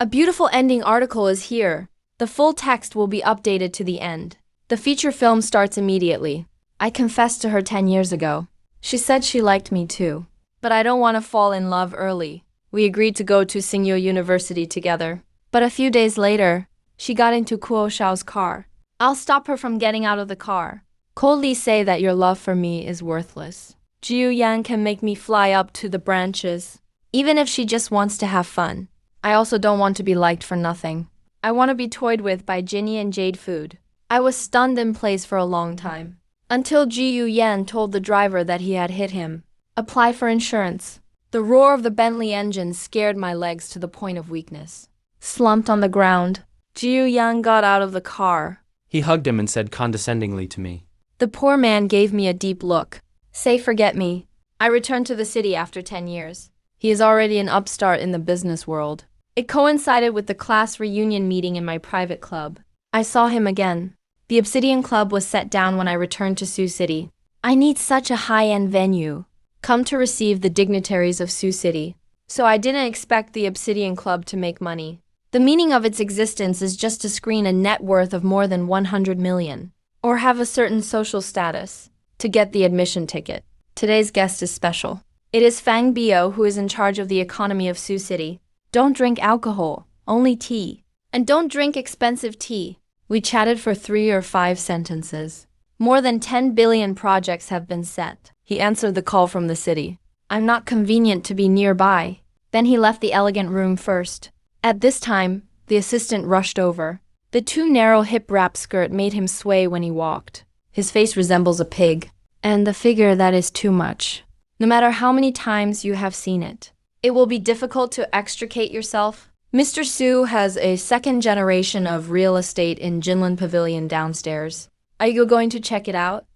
A beautiful ending article is here. The full text will be updated to the end. The feature film starts immediately. I confessed to her 10 years ago. She said she liked me too. But I don't want to fall in love early. We agreed to go to Tsinghua University together. But a few days later, she got into Kuo Xiao's car. I'll stop her from getting out of the car. Coldly say that your love for me is worthless. Jiu Yan can make me fly up to the branches, even if she just wants to have fun. I also don't want to be liked for nothing. I want to be toyed with by Ginny and Jade Food. I was stunned in place for a long time, until Jiu Yan told the driver that he had hit him. Apply for insurance. The roar of the Bentley engine scared my legs to the point of weakness. Slumped on the ground, Jiu Yan got out of the car. He hugged him and said condescendingly to me, The poor man gave me a deep look. Say forget me. I returned to the city after 10 years. He is already an upstart in the business world. It coincided with the class reunion meeting in my private club. I saw him again. The Obsidian Club was set down when I returned to Sioux City. I need such a high-end venue. Come to receive the dignitaries of Sioux City. So I didn't expect the Obsidian Club to make money. The meaning of its existence is just to screen a net worth of more than 100 million. Or have a certain social status to get the admission ticket. Today's guest is special. It is Fang Bio who is in charge of the economy of Sioux City. Don't drink alcohol, only tea. And don't drink expensive tea. We chatted for 3 or 5 sentences. More than 10 billion projects have been set. He answered the call from the city. I'm not convenient to be nearby. Then he left the elegant room first. At this time, the assistant rushed over. The too narrow hip wrap skirt made him sway when he walked. His face resembles a pig. And the figure that is too much. No matter how many times you have seen it. It will be difficult to extricate yourself. Mr. Su has a second generation of real estate in Jinlin Pavilion downstairs. Are you going to check it out?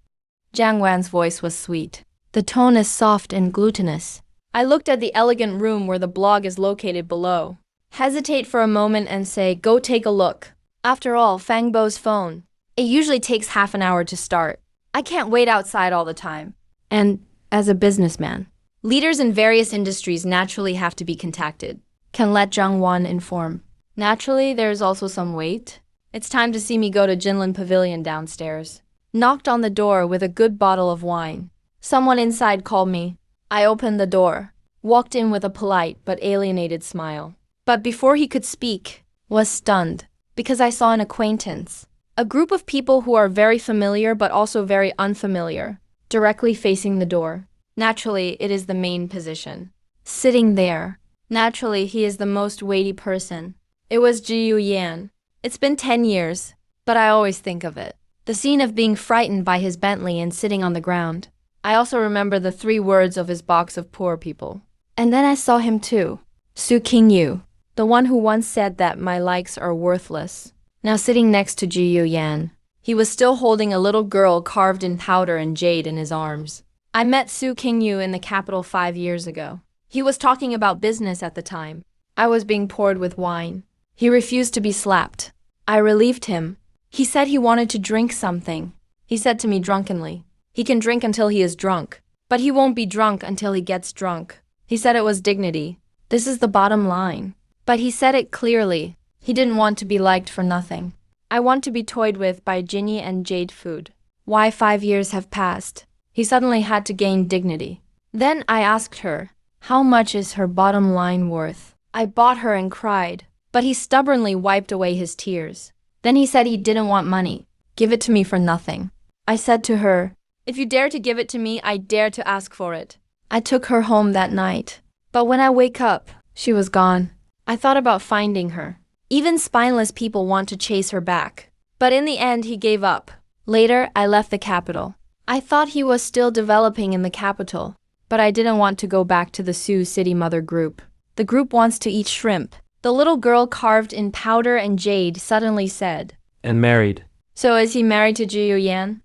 Jiang Wan's voice was sweet. The tone is soft and glutinous. I looked at the elegant room where the blog is located below. Hesitate for a moment and say, go take a look. After all, Fang Bo's phone. It usually takes half an hour to start. I can't wait outside all the time. And as a businessman, leaders in various industries naturally have to be contacted. Can let Zhang Wan inform. Naturally, there's also some wait. It's time to see me go to Jinlin Pavilion downstairs. Knocked on the door with a good bottle of wine. Someone inside called me. I opened the door. Walked in with a polite but alienated smile. But before he could speak, was stunned. Because I saw an acquaintance. A group of people who are very familiar but also very unfamiliar. Directly facing the door. Naturally, it is the main position. Sitting there. Naturally, he is the most weighty person. It was Jiu Yan. It's been 10 years, but I always think of it. The scene of being frightened by his Bentley and sitting on the ground. I also remember the 3 words of his box of poor people. And then I saw him too. Su Qingyu, the one who once said that my likes are worthless. Now sitting next to Jiu Yan. He was still holding a little girl carved in powder and jade in his arms. I met Su Qingyu in the capital 5 years ago. He was talking about business at the time. I was being poured with wine. He refused to be slapped. I relieved him. He said he wanted to drink something. He said to me drunkenly, he can drink until he is drunk, but he won't be drunk until he gets drunk. He said it was dignity. This is the bottom line. But he said it clearly. He didn't want to be liked for nothing. I want to be toyed with by Ginny and Jade Food. Why 5 years have passed? He suddenly had to gain dignity. Then I asked her, how much is her bottom line worth? I bought her and cried, but he stubbornly wiped away his tears. Then he said he didn't want money. Give it to me for nothing. I said to her, if you dare to give it to me, I dare to ask for it. I took her home that night. But when I wake up, she was gone. I thought about finding her. Even spineless people want to chase her back. But in the end, he gave up. Later, I left the capital. I thought he was still developing in the capital. But I didn't want to go back to the Sioux City Mother group. The group wants to eat shrimp. The little girl carved in powder and jade suddenly said, and married. So is he married to Jiu Yan?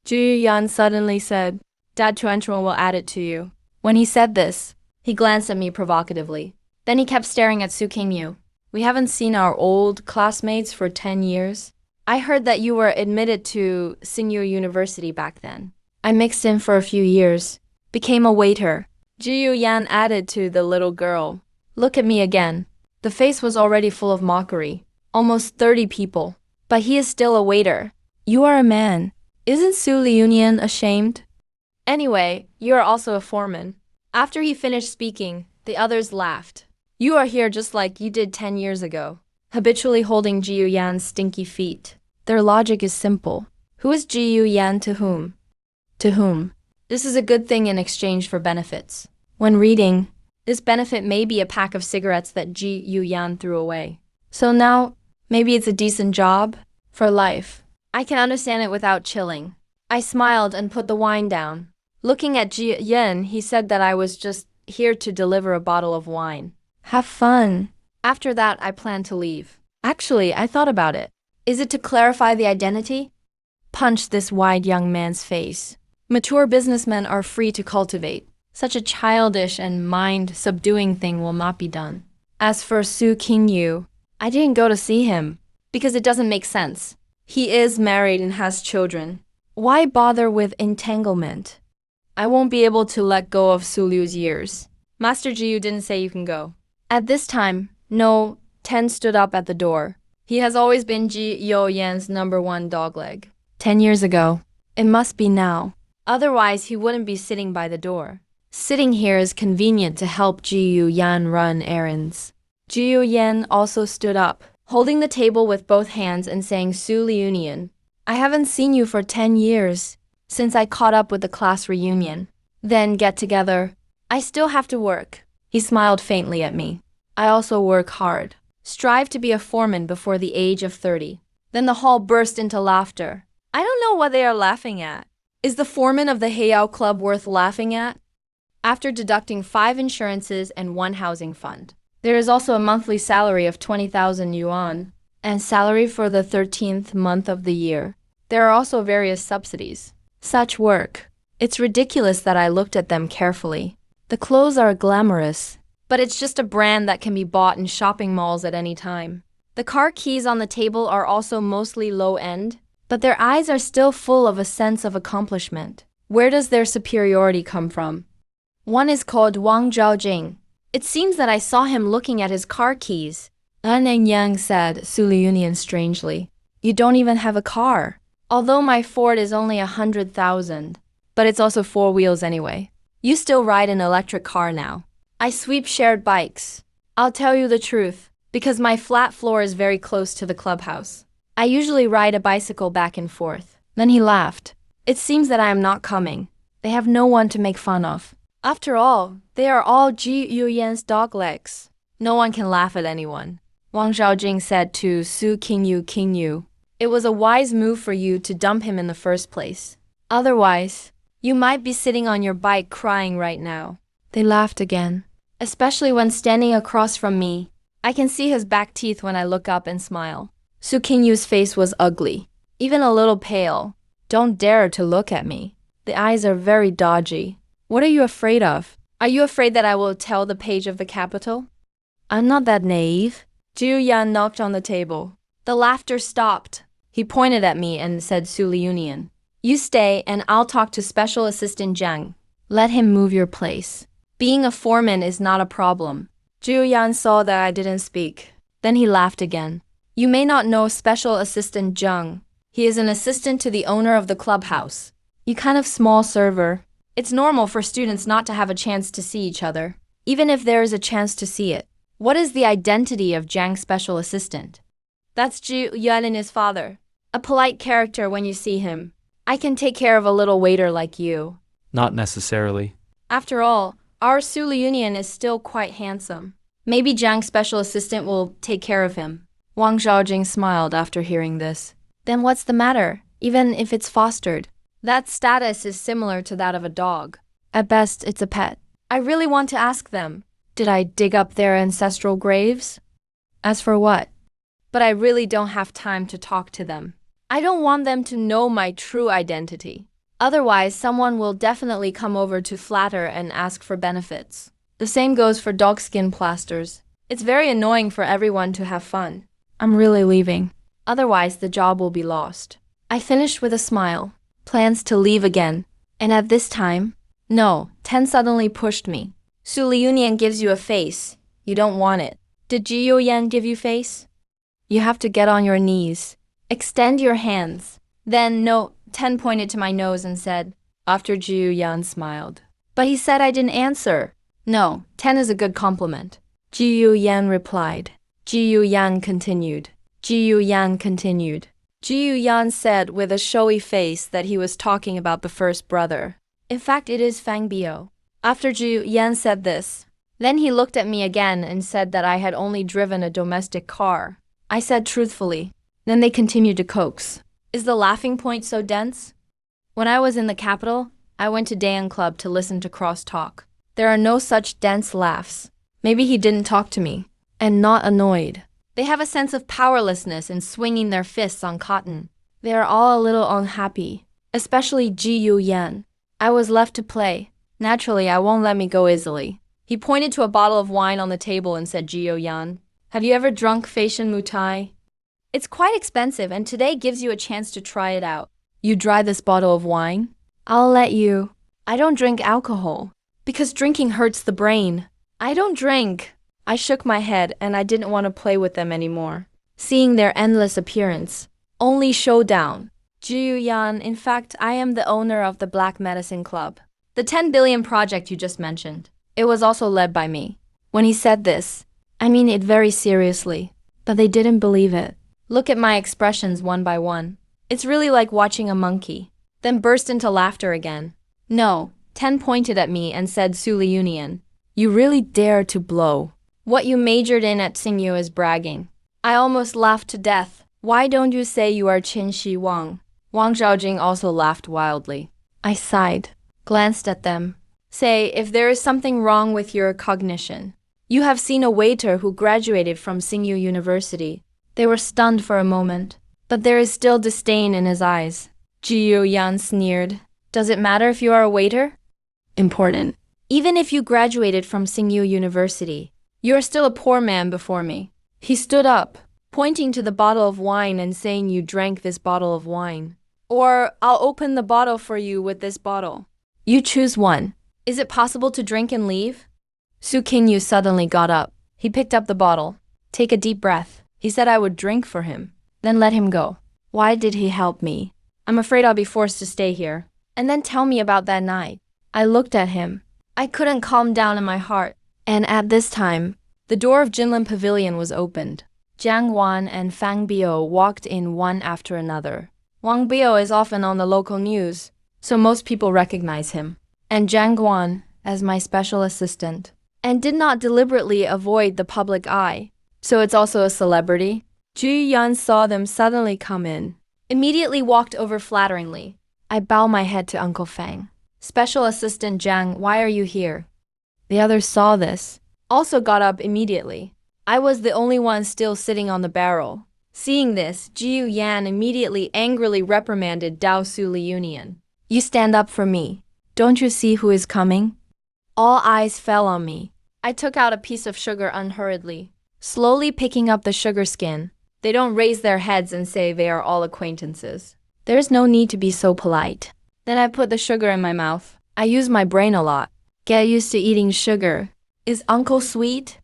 Jiu Yan suddenly said, Dad Chuanchuan will add it to you. When he said this, he glanced at me provocatively. Then he kept staring at Su Qingyu. We haven't seen our old classmates for 10 years. I heard that you were admitted to Tsinghua University back then. I mixed in for a few years. Became a waiter. Jiu Yan added to the little girl. Look at me again. The face was already full of mockery. Almost 30 people. But he is still a waiter. You are a man. Isn't Su Liunian ashamed? Anyway, you are also a foreman. After he finished speaking, the others laughed. You are here just like you did 10 years ago, habitually holding Jiu Yan's stinky feet. Their logic is simple. Who is Jiu Yan to whom? To whom? This is a good thing in exchange for benefits. When reading, this benefit may be a pack of cigarettes that Jiu Yan threw away. So now, maybe it's a decent job? For life. I can understand it without chilling. I smiled and put the wine down. Looking at Ji Yen, he said that I was just here to deliver a bottle of wine. Have fun. After that, I planned to leave. Actually, I thought about it. Is it to clarify the identity? Punch this wide young man's face. Mature businessmen are free to cultivate. Such a childish and mind-subduing thing will not be done. As for Su Qingyu, I didn't go to see him, because it doesn't make sense. He is married and has children. Why bother with entanglement? I won't be able to let go of Su Liu's years. Master Jiu didn't say you can go. At this time, no, Ten stood up at the door. He has always been Ji Yan's #1 dogleg. 10 years ago. It must be now. Otherwise, he wouldn't be sitting by the door. Sitting here is convenient to help Ji Yan run errands. Ji Yan also stood up, holding the table with both hands and saying, Su Liunian, I haven't seen you for 10 years. Since I caught up with the class reunion. Then get together. I still have to work. He smiled faintly at me. I also work hard. Strive to be a foreman before the age of 30. Then the hall burst into laughter. I don't know what they are laughing at. Is the foreman of the Heiyao Club worth laughing at? After deducting 5 insurances and 1 housing fund, there is also a monthly salary of 20,000 yuan and salary for the 13th month of the year. There are also various subsidies. Such work. It's ridiculous that I looked at them carefully. The clothes are glamorous, but it's just a brand that can be bought in shopping malls at any time. The car keys on the table are also mostly low-end, but their eyes are still full of a sense of accomplishment. Where does their superiority come from? One is called Wang Zhaojing. It seems that I saw him looking at his car keys. An and Yang said, Su Liunian strangely. You don't even have a car. Although my Ford is only 100,000, but it's also 4 wheels anyway. You still ride an electric car now. I sweep shared bikes. I'll tell you the truth, because my flat floor is very close to the clubhouse. I usually ride a bicycle back and forth. Then he laughed. It seems that I am not coming. They have no one to make fun of. After all, they are all Ji Yuyan's dog legs. No one can laugh at anyone. Wang Zhaojing said to Su Qingyu. It was a wise move for you to dump him in the first place. Otherwise, you might be sitting on your bike crying right now. They laughed again. Especially when standing across from me. I can see his back teeth when I look up and smile. Su Qingyu's face was ugly, even a little pale. Don't dare to look at me. The eyes are very dodgy. What are you afraid of? Are you afraid that I will tell the page of the capital? I'm not that naive. Jiu Yan knocked on the table. The laughter stopped. He pointed at me and said, Su Liunian, you stay and I'll talk to Special Assistant Zhang. Let him move your place. Being a foreman is not a problem. Jiu Yan saw that I didn't speak. Then he laughed again. You may not know Special Assistant Zhang. He is an assistant to the owner of the clubhouse. You kind of small server. It's normal for students not to have a chance to see each other, even if there is a chance to see it. What is the identity of Zhang's special assistant? That's Jiu Yan and his father. A polite character when you see him. I can take care of a little waiter like you. Not necessarily. After all, our Su Liunian is still quite handsome. Maybe Zhang's special assistant will take care of him. Wang Zhaojing smiled after hearing this. Then what's the matter, even if it's fostered? That status is similar to that of a dog. At best, it's a pet. I really want to ask them. Did I dig up their ancestral graves? As for what? But I really don't have time to talk to them. I don't want them to know my true identity. Otherwise, someone will definitely come over to flatter and ask for benefits. The same goes for dog skin plasters. It's very annoying for everyone to have fun. I'm really leaving. Otherwise, the job will be lost. I finished with a smile. Plans to leave again. And at this time, no, Ten suddenly pushed me. Su Liunian gives you a face. You don't want it. Did Ji Yan give you face? You have to get on your knees. Extend your hands. Then, no, Ten pointed to my nose and said, after Ji Yan smiled. But he said I didn't answer. No, 10 is a good compliment. Ji Yan replied. Ji Yan continued. Ji Yan continued. Ji Yan said with a showy face that he was talking about the first brother. In fact, it is Fang Biao. After Ji Yan said this, then he looked at me again and said that I had only driven a domestic car. I said truthfully. Then they continued to coax. Is the laughing point so dense? When I was in the capital, I went to Dan Club to listen to crosstalk. There are no such dense laughs. Maybe he didn't talk to me. And not annoyed. They have a sense of powerlessness in swinging their fists on cotton. They are all a little unhappy. Especially Ji Yan. I was left to play. Naturally, I won't let me go easily. He pointed to a bottle of wine on the table and said, Ji Yan, have you ever drunk Fashion Mutai? It's quite expensive and today gives you a chance to try it out. You dry this bottle of wine? I'll let you. I don't drink alcohol. Because drinking hurts the brain. I don't drink. I shook my head and I didn't want to play with them anymore. Seeing their endless appearance. Only showdown. Ji Yan, in fact, I am the owner of the Black Medicine Club. The 10 billion project you just mentioned. It was also led by me. When he said this, I mean it very seriously. But they didn't believe it. Look at my expressions one by one. It's really like watching a monkey. Then burst into laughter again. No, 10 pointed at me and said Suli Union. You really dare to blow. What you majored in at Tsingyu is bragging. I almost laughed to death. Why don't you say you are Qin Shi Wang? Wang Zhaojing also laughed wildly. I sighed, glanced at them. Say, if there is something wrong with your cognition. You have seen a waiter who graduated from Tsingyu University. They were stunned for a moment, but there is still disdain in his eyes. Ji Yan sneered. Does it matter if you are a waiter? Important. Even if you graduated from Tsingyu University, you are still a poor man before me. He stood up, pointing to the bottle of wine and saying you drank this bottle of wine. Or I'll open the bottle for you with this bottle. You choose one. Is it possible to drink and leave? Su Qingyu suddenly got up. He picked up the bottle. Take a deep breath. He said I would drink for him. Then let him go. Why did he help me? I'm afraid I'll be forced to stay here. And then tell me about that night. I looked at him. I couldn't calm down in my heart. And at this time, the door of Jinlin Pavilion was opened. Jiang Wan and Fang Biao walked in one after another. Wang Biao is often on the local news, so most people recognize him. And Jiang Wan as my special assistant. And did not deliberately avoid the public eye. So it's also a celebrity. Ji Yan saw them suddenly come in. Immediately walked over flatteringly. I bow my head to Uncle Fang. Special Assistant Jiang, why are you here? The others saw this. Also got up immediately. I was the only one still sitting on the barrel. Seeing this, Ji Yan immediately angrily reprimanded Dao Suli Union. You stand up for me. Don't you see who is coming? All eyes fell on me. I took out a piece of sugar unhurriedly, slowly picking up the sugar skin. They don't raise their heads and say they are all acquaintances. There's no need to be so polite. Then I put the sugar in my mouth. I use my brain a lot. Get used to eating sugar. Is Uncle sweet?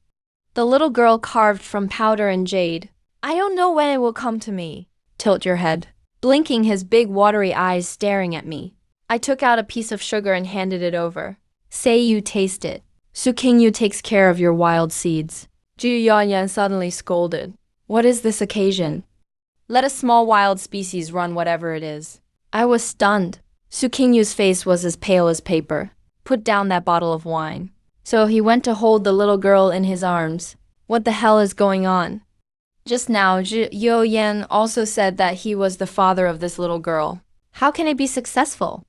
The little girl carved from powder and jade. I don't know when it will come to me. Tilt your head. Blinking his big watery eyes staring at me. I took out a piece of sugar and handed it over. Say you taste it. Su Qingyu takes care of your wild seeds. Ji Yan suddenly scolded. What is this occasion? Let a small wild species run whatever it is. I was stunned. Su Qingyu's face was as pale as paper. Put down that bottle of wine. So he went to hold the little girl in his arms. What the hell is going on? Just now, Ji Yan also said that he was the father of this little girl. How can it be successful?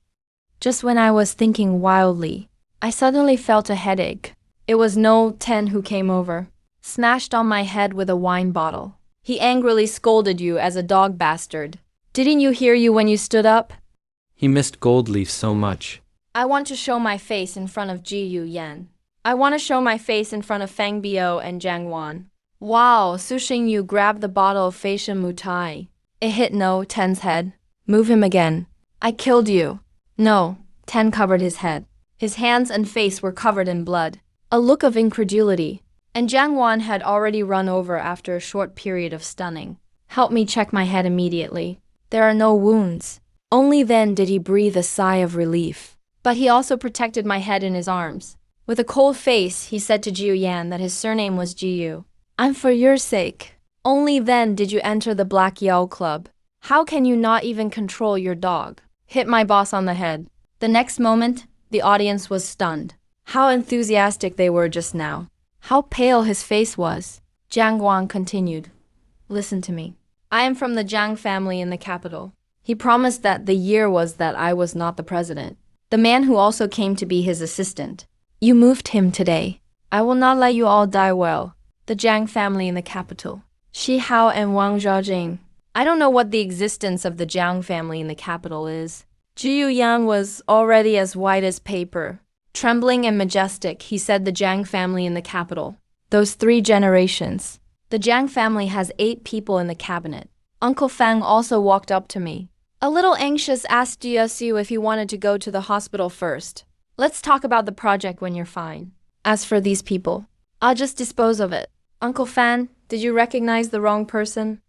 Just when I was thinking wildly, I suddenly felt a headache. It was No 10 who came over. Smashed on my head with a wine bottle. He angrily scolded you as a dog bastard. Didn't you hear you when you stood up? He missed Gold Leaf so much. I want to show my face in front of Ji Yan. I want to show my face in front of Fang Biao and Jiang Wan. Wow, Su Xingyu grabbed the bottle of Fashion Mutai. It hit No 10's head. Move him again. I killed you. No, 10 covered his head. His hands and face were covered in blood. A look of incredulity. and Jiang Wan had already run over after a short period of stunning. Help me check my head immediately. There are no wounds. Only then did he breathe a sigh of relief. But he also protected my head in his arms. With a cold face, he said to Jiu Yan that his surname was Jiu. I'm for your sake. Only then did you enter the Black Yao Club. How can you not even control your dog? Hit my boss on the head. The next moment, the audience was stunned. How enthusiastic they were just now. How pale his face was. Jiang Guan continued. Listen to me. I am from the Jiang family in the capital. He promised that the year was that I was not the president. The man who also came to be his assistant. You moved him today. I will not let you all die well. The Jiang family in the capital. Shi Hao and Wang Zhaojing. I don't know what the existence of the Jiang family in the capital is. Jiu Yan was already as white as paper. Trembling and majestic, he said the Jiang family in the capital. Those 3 generations. The Jiang family has 8 people in the cabinet. Uncle Fang also walked up to me. A little anxious, asked Jiu if he wanted to go to the hospital first. Let's talk about the project when you're fine. As for these people, I'll just dispose of it. Uncle Fan, did you recognize the wrong person?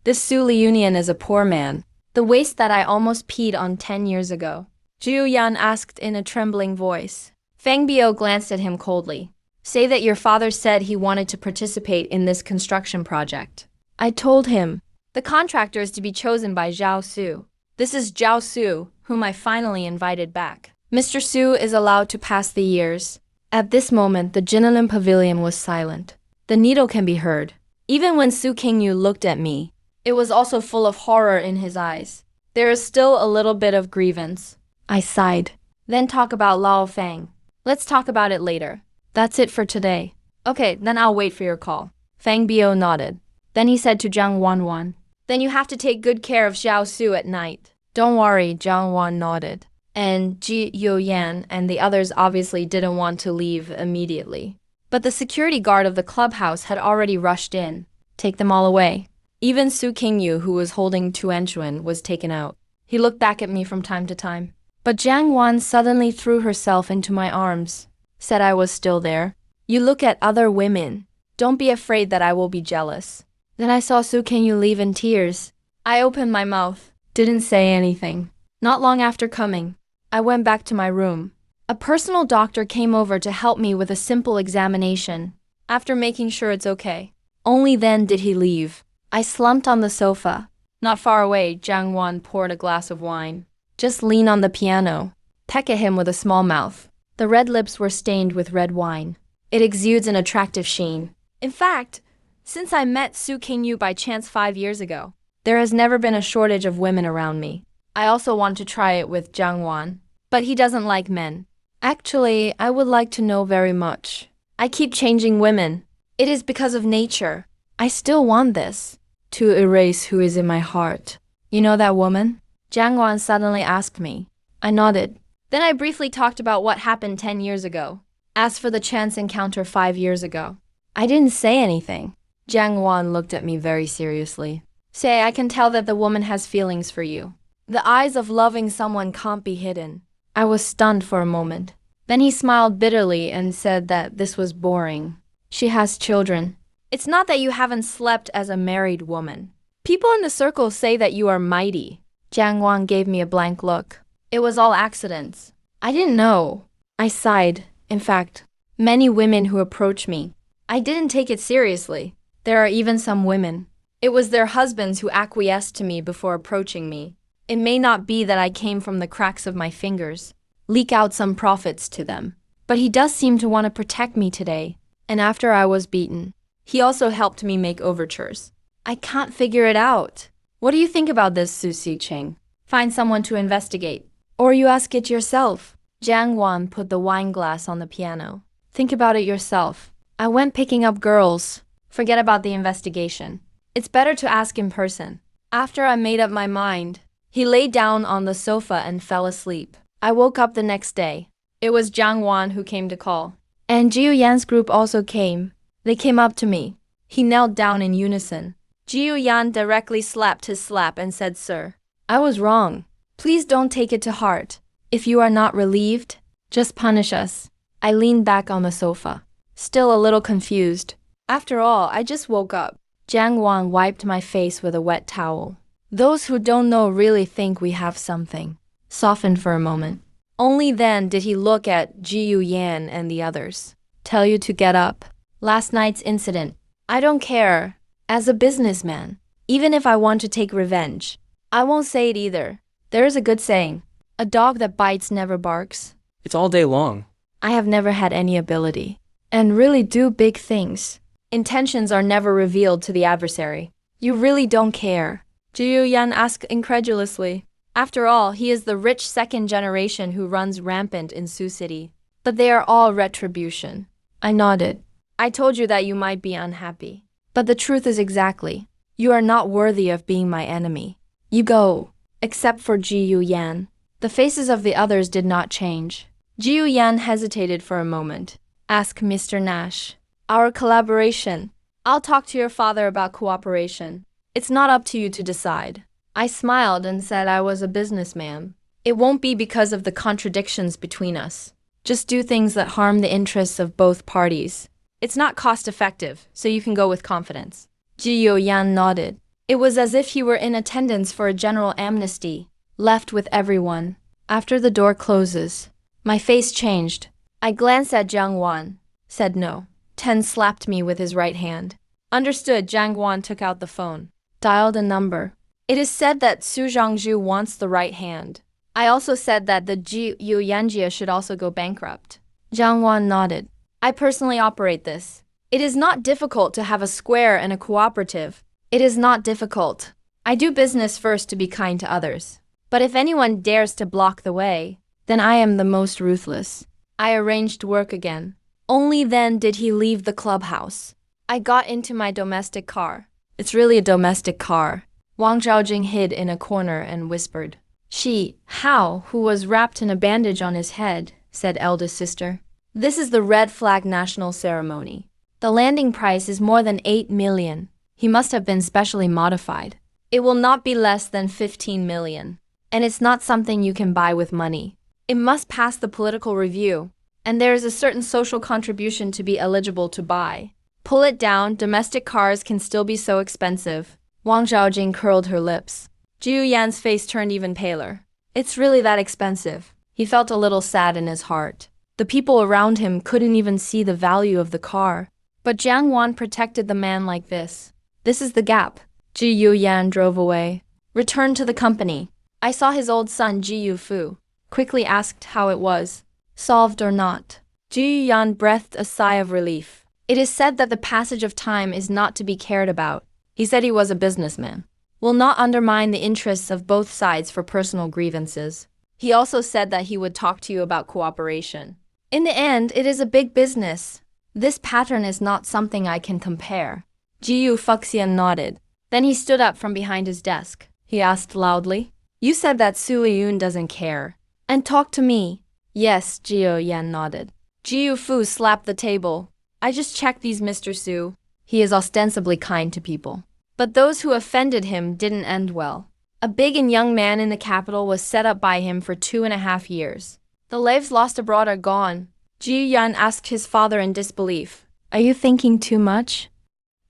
This Su Liunian is a poor man. The waste that I almost peed on 10 years ago. Jiu Yan asked in a trembling voice. Fang Biao glanced at him coldly. Say that your father said he wanted to participate in this construction project. I told him. The contractor is to be chosen by Zhao Su. This is Zhao Su, whom I finally invited back. Mr. Su is allowed to pass the years. At this moment, the Jinlin pavilion was silent. The needle can be heard. Even when Su Qingyu looked at me, it was also full of horror in his eyes. There is still a little bit of grievance. I sighed. Then talk about Lao Fang. Let's talk about it later. That's it for today. Okay, then I'll wait for your call. Fang Biao nodded. Then he said to Zhang Wanwan. Then you have to take good care of Zhao Su at night. Don't worry, Zhang Wan nodded. And Ji Youyan and the others obviously didn't want to leave immediately. But the security guard of the clubhouse had already rushed in. Take them all away. Even Su Qingyu, who was holding Tuanchuan, was taken out. He looked back at me from time to time. But Jiang Wan suddenly threw herself into my arms. Said I was still there. You look at other women. Don't be afraid that I will be jealous. Then I saw Su Qingyu leave in tears. I opened my mouth. Didn't say anything. Not long after coming, I went back to my room. A personal doctor came over to help me with a simple examination. After making sure it's okay. Only then did he leave. I slumped on the sofa. Not far away, Jiang Wan poured a glass of wine. Just lean on the piano. Peck at him with a small mouth. The red lips were stained with red wine. It exudes an attractive sheen. In fact, since I met Su Qingyu by chance 5 years ago, there has never been a shortage of women around me. I also want to try it with Jiang Wan. But he doesn't like men. Actually, I would like to know very much. I keep changing women. It is because of nature. I still want this. To erase who is in my heart. You know that woman? Jiang Wan suddenly asked me. I nodded. Then I briefly talked about what happened 10 years ago. Asked for the chance encounter 5 years ago. I didn't say anything. Jiang Wan looked at me very seriously. Say, I can tell that the woman has feelings for you. The eyes of loving someone can't be hidden. I was stunned for a moment. Then he smiled bitterly and said that this was boring. She has children. It's not that you haven't slept as a married woman. People in the circle say that you are mighty. Jiang Wan gave me a blank look. It was all accidents. I didn't know. I sighed. In fact, many women who approach me. I didn't take it seriously. There are even some women. It was their husbands who acquiesced to me before approaching me. It may not be that I came from the cracks of my fingers, leak out some profits to them. But he does seem to want to protect me today. And after I was beaten, he also helped me make overtures. I can't figure it out. What do you think about this, Su Siqing? Find someone to investigate. Or you ask it yourself. Jiang Wan put the wine glass on the piano. Think about it yourself. I went picking up girls. Forget about the investigation. It's better to ask in person. After I made up my mind, he lay down on the sofa and fell asleep. I woke up the next day. It was Jiang Wan who came to call. And Jiu Yan's group also came. They came up to me. He knelt down in unison. Jiu Yan directly slapped his slap and said, Sir, I was wrong. Please don't take it to heart. If you are not relieved, just punish us. I leaned back on the sofa. still a little confused. After all, I just woke up. Jiang Wan wiped my face with a wet towel. Those who don't know really think we have something. Softened for a moment. Only then did he look at Ji Yu Yan and the others. Tell you to get up. Last night's incident. I don't care. As a businessman, even if I want to take revenge, I won't say it either. There is a good saying. A dog that bites never barks. It's all day long. I have never had any ability. And really do big things. Intentions are never revealed to the adversary. You really don't care. Ji Yu Yan asked incredulously. After all, he is the rich second generation who runs rampant in Sioux City. But they are all retribution. I nodded. I told you that you might be unhappy. But the truth is exactly. You are not worthy of being my enemy. You go. Except for Ji Yu Yan. The faces of the others did not change. Ji Yu Yan hesitated for a moment. Ask Mr. Nash. Our collaboration. I'll talk to your father about cooperation. It's not up to you to decide. I smiled and said I was a businessman. It won't be because of the contradictions between us. Just do things that harm the interests of both parties. It's not cost-effective, so you can go with confidence. Ji Yu Yan nodded. It was as if he were in attendance for a general amnesty, left with everyone. After the door closes, my face changed. I glanced at Jiang Wan, said no. Ten slapped me with his right hand. Understood. Jiang Wan took out the phone, dialed a number. It is said that Su Zhangzhu wants the right hand. I also said that the Ji Yu Yanjia should also go bankrupt. Jiang Wan nodded. I personally operate this. It is not difficult to have a square and a cooperative. It is not difficult. I do business first to be kind to others. But if anyone dares to block the way, then I am the most ruthless. I arranged work again. Only then did he leave the clubhouse. I got into my domestic car. It's really a domestic car. Wang Zhaojing hid in a corner and whispered. She, Hao, who was wrapped in a bandage on his head, said eldest sister. This is the red flag national ceremony. The landing price is more than 8 million. He must have been specially modified. It will not be less than 15 million. And it's not something you can buy with money. It must pass the political review. And there is a certain social contribution to be eligible to buy. Pull it down, domestic cars can still be so expensive. Wang Zhaojing curled her lips. Ji Yu Yan's face turned even paler. It's really that expensive. He felt a little sad in his heart. The people around him couldn't even see the value of the car. But Jiang Wan protected the man like this. This is the gap. Ji Yu Yan drove away. Returned to the company. I saw his old son Ji Yu Fu. Quickly asked how it was. Solved or not. Ji Yu Yan breathed a sigh of relief. It is said that the passage of time is not to be cared about. He said he was a businessman. Will not undermine the interests of both sides for personal grievances. He also said that he would talk to you about cooperation. In the end, it is a big business. This pattern is not something I can compare. Ji Yu Fuxian nodded. Then he stood up from behind his desk. He asked loudly, You said that Su Liyun doesn't care. And talk to me. Yes, Ji Yu Yan nodded. Ji Yu Fu slapped the table. I just checked these Mr. Su. He is ostensibly kind to people. But those who offended him didn't end well. A big and young man in the capital was set up by him for 2.5 years. The lives lost abroad are gone. Ji Yan asked his father in disbelief. Are you thinking too much?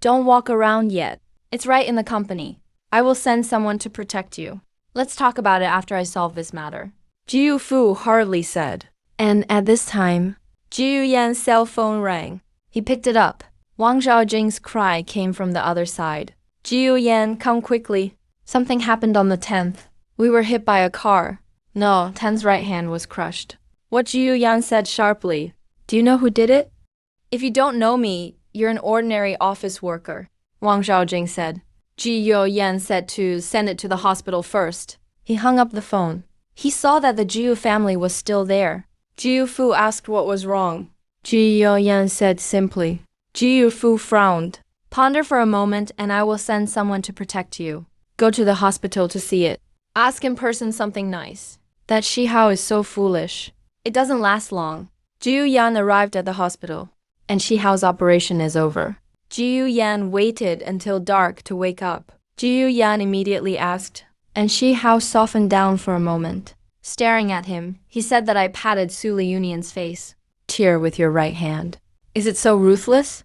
Don't walk around yet. It's right in the company. I will send someone to protect you. Let's talk about it after I solve this matter. Ji Yu Fu hurriedly said. And at this time, Ji Yu Yan's cell phone rang. He picked it up. Wang Zhaojing's cry came from the other side. Ji Yu Yan, come quickly. Something happened on the 10th. We were hit by a car. No, Ten's right hand was crushed. What Ji Yu Yan said sharply. Do you know who did it? If you don't know me, you're an ordinary office worker, Wang Zhaojing said. Ji Yu Yan said to send it to the hospital first. He hung up the phone. He saw that the Ji Yu family was still there. Ji Yu Fu asked what was wrong. Ji Yu Yan said simply. Ji Yu Fu frowned. Ponder for a moment and I will send someone to protect you. Go to the hospital to see it. Ask in person something nice. That Shi Hao is so foolish. It doesn't last long. Ji Yu Yan arrived at the hospital. And Shi Hao's operation is over. Ji Yu Yan waited until dark to wake up. Ji Yu Yan immediately asked. And Shi Hao softened down for a moment. Staring at him, he said that I patted Su Liyun's face. Tear with your right hand. Is it so ruthless?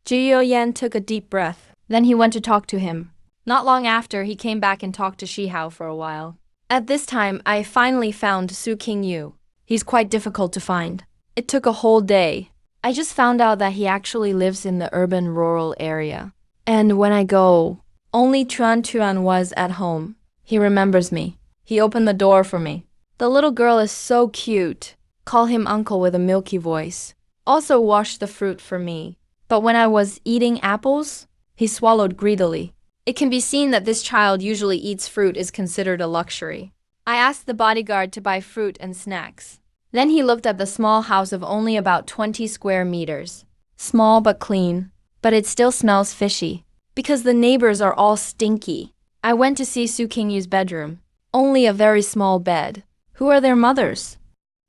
Ji Yan took a deep breath. Then he went to talk to him. Not long after, he came back and talked to Shihao for a while. At this time, I finally found Su Qingyu. He's quite difficult to find. It took a whole day. I just found out that he actually lives in the urban rural area. And when I go, only Tuan was at home. He remembers me. He opened the door for me. The little girl is so cute. Call him uncle with a milky voice. Also washed the fruit for me. But when I was eating apples, he swallowed greedily. It can be seen that this child usually eats fruit is considered a luxury. I asked the bodyguard to buy fruit and snacks. Then he looked at the small house of only about 20 square meters. Small but clean, but it still smells fishy, because the neighbors are all stinky. I went to see Su Qingyu's bedroom. Only a very small bed. Who are their mothers?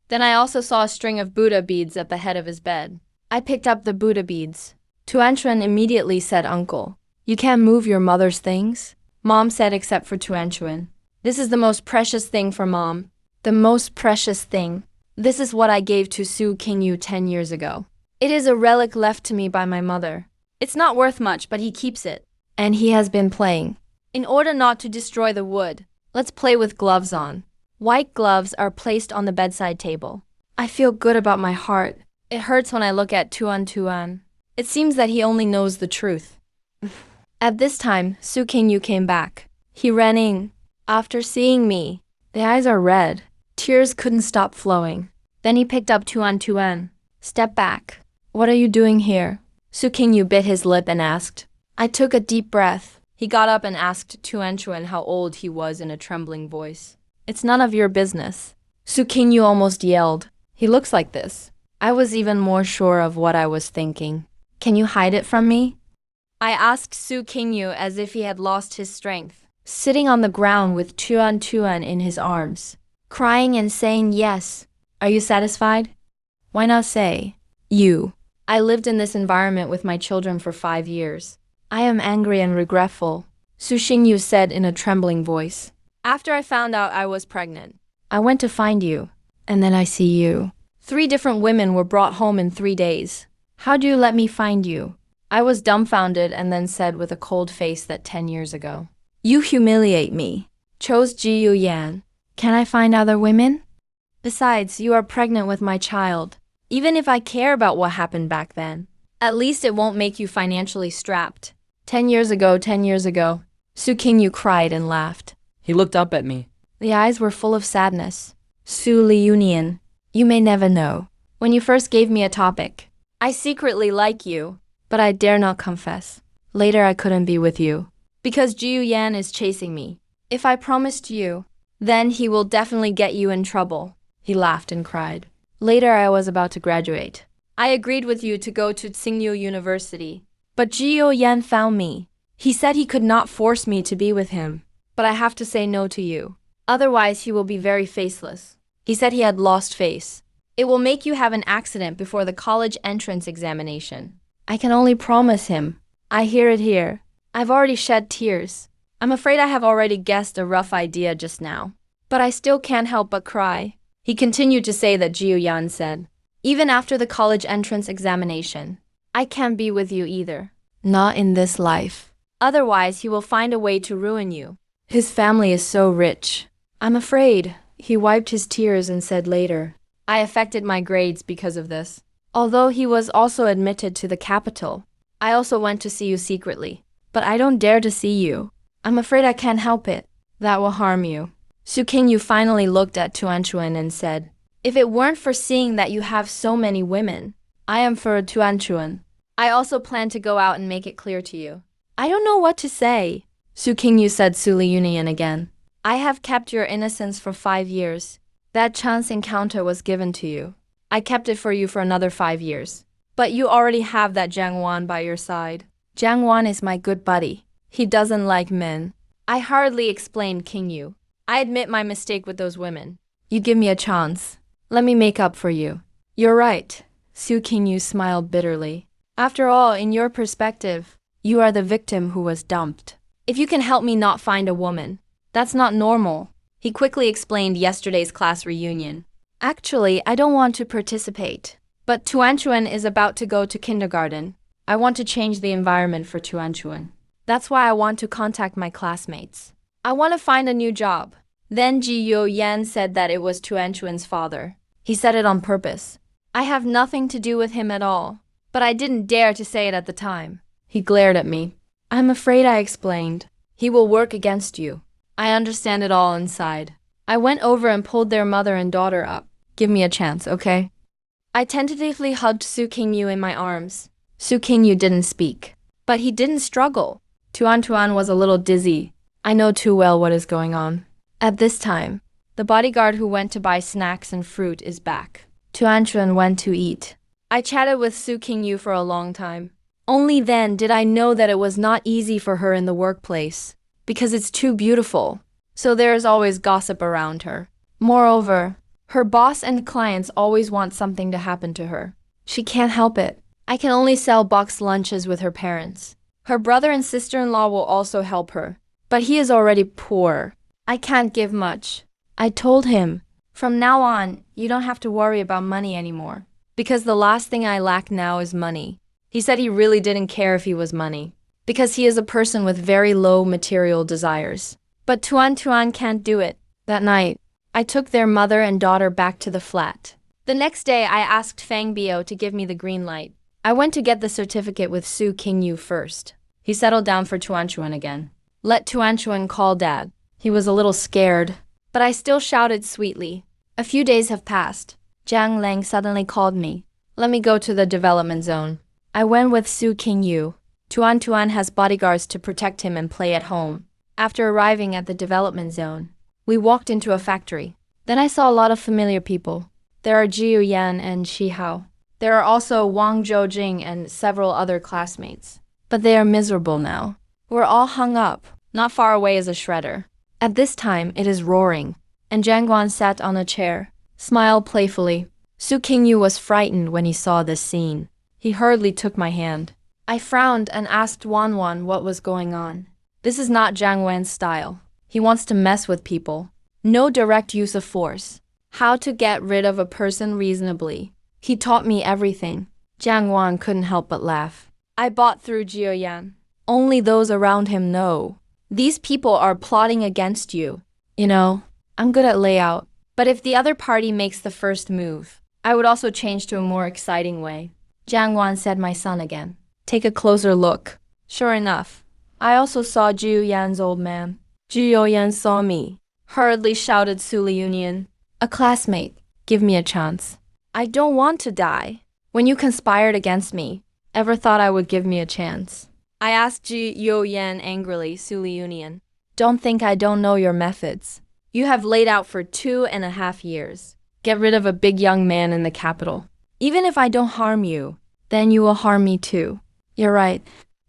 Then I also saw a string of Buddha beads at the head of his bed. I picked up the Buddha beads. Tuanchuan immediately said, "Uncle, you can't move your mother's things?" Mom said, except for Tuanchuan. "This is the most precious thing for Mom. The most precious thing. This is what I gave to Su Qingyu 10 years ago. It is a relic left to me by my mother. It's not worth much, but he keeps it. And he has been playing. In order not to destroy the wood, let's play with gloves on." White gloves are placed on the bedside table. I feel good about my heart. It hurts when I look at Tuan. It seems that he only knows the truth. At this time, Su Qingyu came back. He ran in. After seeing me, the eyes are red. Tears couldn't stop flowing. Then he picked up Tuan. "Step back. What are you doing here?" Su Qingyu bit his lip and asked. I took a deep breath. He got up and asked Tuanchuan how old he was in a trembling voice. "It's none of your business." Su Qingyu almost yelled. "He looks like this." I was even more sure of what I was thinking. "Can you hide it from me?" I asked Su Qingyu as if he had lost his strength, sitting on the ground with Tuan in his arms, crying and saying yes. "Are you satisfied?" Why not say, "You." I lived in this environment with my children for 5 years. I am angry and regretful, Su Qingyu said in a trembling voice. After I found out I was pregnant, I went to find you, and then I see you. 3 different women were brought home in 3 days. How do you let me find you? I was dumbfounded and then said with a cold face that 10 years ago. You humiliate me. Chose Ji Yan. Can I find other women? Besides, you are pregnant with my child. Even if I care about what happened back then, at least it won't make you financially strapped. 10 years ago, Su Qingyu cried and laughed. He looked up at me. The eyes were full of sadness. Su Liunian, you may never know. When you first gave me a topic, I secretly like you, but I dare not confess. Later I couldn't be with you, because Jiu Yan is chasing me. If I promised you, then he will definitely get you in trouble. He laughed and cried. Later I was about to graduate. I agreed with you to go to Tsingyu University, but Jiu Yan found me. He said he could not force me to be with him, but I have to say no to you. Otherwise he will be very faceless. He said he had lost face. It will make you have an accident before the college entrance examination. I can only promise him. I hear it here. I've already shed tears. I'm afraid I have already guessed a rough idea just now. But I still can't help but cry. He continued to say that Jiu Yan said, even after the college entrance examination, I can't be with you either. Not in this life. Otherwise, he will find a way to ruin you. His family is so rich. I'm afraid. He wiped his tears and said later, I affected my grades because of this. Although he was also admitted to the capital, I also went to see you secretly. But I don't dare to see you. I'm afraid I can't help it. That will harm you. Su Qingyu finally looked at Tuanchuan and said, if it weren't for seeing that you have so many women, I am for Tuanchuan. I also plan to go out and make it clear to you. I don't know what to say. Su Qingyu said Su Liunian again. I have kept your innocence for 5 years. That chance encounter was given to you. I kept it for you for another 5 years. But you already have that Jiang Wan by your side. Jiang Wan is my good buddy. He doesn't like men. I hardly explained Qingyu. I admit my mistake with those women. You give me a chance. Let me make up for you. You're right. Su Qingyu smiled bitterly. After all, in your perspective, you are the victim who was dumped. If you can help me not find a woman, that's not normal. He quickly explained yesterday's class reunion. Actually, I don't want to participate. But Tuanchuan is about to go to kindergarten. I want to change the environment for Tuanchuan. That's why I want to contact my classmates. I want to find a new job. Then Ji Yo Yan said that it was Tuanchuan's father. He said it on purpose. I have nothing to do with him at all. But I didn't dare to say it at the time. He glared at me. I'm afraid, I explained. He will work against you. I understand it all inside. I went over and pulled their mother and daughter up. Give me a chance, okay? I tentatively hugged Su Qingyu in my arms. Su Qingyu didn't speak. But he didn't struggle. Tuan Tuan was a little dizzy. I know too well what is going on. At this time, the bodyguard who went to buy snacks and fruit is back. Tuan Tuan went to eat. I chatted with Su Qingyu for a long time. Only then did I know that it was not easy for her in the workplace. Because it's too beautiful. So there is always gossip around her. Moreover, her boss and clients always want something to happen to her. She can't help it. I can only sell boxed lunches with her parents. Her brother and sister-in-law will also help her. But he is already poor. I can't give much. I told him, from now on, you don't have to worry about money anymore. Because the last thing I lack now is money. He said he really didn't care if he was money. Because he is a person with very low material desires. But Tuan Tuan can't do it. That night, I took their mother and daughter back to the flat. The next day, I asked Fang Bio to give me the green light. I went to get the certificate with Su Qingyu first. He settled down for Tuanchuan again. Let Tuanchuan call Dad. He was a little scared, but I still shouted sweetly. A few days have passed. Jiang Lang suddenly called me. Let me go to the development zone. I went with Su Qingyu. Tuan Tuan has bodyguards to protect him and play at home. After arriving at the development zone, we walked into a factory. Then I saw a lot of familiar people. There are Jiu Yan and Shi Hao. There are also Wang Zhoujing and several other classmates. But they are miserable now. We're all hung up. Not far away is a shredder. At this time, it is roaring. And Jiang Guan sat on a chair, smiled playfully. Su Qingyu was frightened when he saw this scene. He hurriedly took my hand. I frowned and asked Wan Wan what was going on. This is not Jiang Wan's style. He wants to mess with people. No direct use of force. How to get rid of a person reasonably. He taught me everything. Jiang Wan couldn't help but laugh. I bought through Jiu Yan. Only those around him know. These people are plotting against you. You know, I'm good at layout. But if the other party makes the first move, I would also change to a more exciting way. Jiang Wan said, my son again. Take a closer look. Sure enough, I also saw Jiu Yan's old man. Jiu Yan saw me. Hurriedly shouted Su Liunian. A classmate, give me a chance. I don't want to die. When you conspired against me, ever thought I would give me a chance? I asked Ji Yo Yan angrily, Su Liunian. Don't think I don't know your methods. You have laid out for 2.5 years. Get rid of a big young man in the capital. Even if I don't harm you, then you will harm me too. You're right.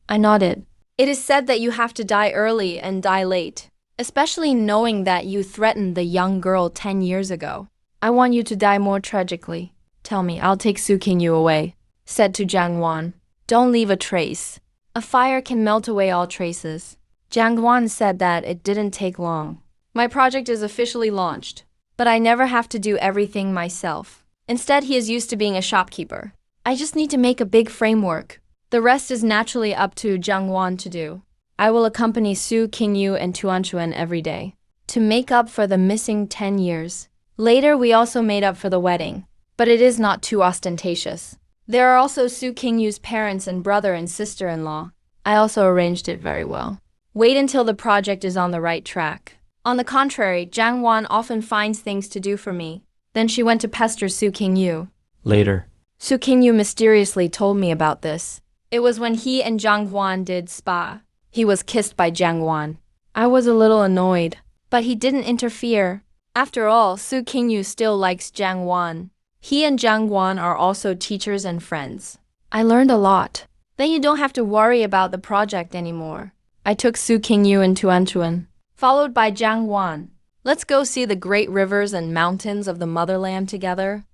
I nodded. It is said that you have to die early and die late, especially knowing that you threatened the young girl 10 years ago. I want you to die more tragically. Tell me, I'll take Su Qingyu away, said to Jiang Wan. Don't leave a trace. A fire can melt away all traces. Jiang Wan said that it didn't take long. My project is officially launched, but I never have to do everything myself. Instead, he is used to being a shopkeeper. I just need to make a big framework. The rest is naturally up to Jiang Wan to do. I will accompany Su Qingyu and Tuanchuan every day to make up for the missing 10 years. Later, we also made up for the wedding, but it is not too ostentatious. There are also Su Qingyu's parents and brother and sister-in-law. I also arranged it very well. Wait until the project is on the right track. On the contrary, Jiang Wan often finds things to do for me. Then she went to pester Su Qingyu. Later. Su Qingyu mysteriously told me about this. It was when he and Jiang Wan did spa. He was kissed by Jiang Wan. I was a little annoyed, but he didn't interfere. After all, Su Qingyu still likes Jiang Wan. He and Jiang Wan are also teachers and friends. I learned a lot. Then you don't have to worry about the project anymore. I took Su Qingyu and Tuanchuan, followed by Jiang Wan. Let's go see the great rivers and mountains of the motherland together.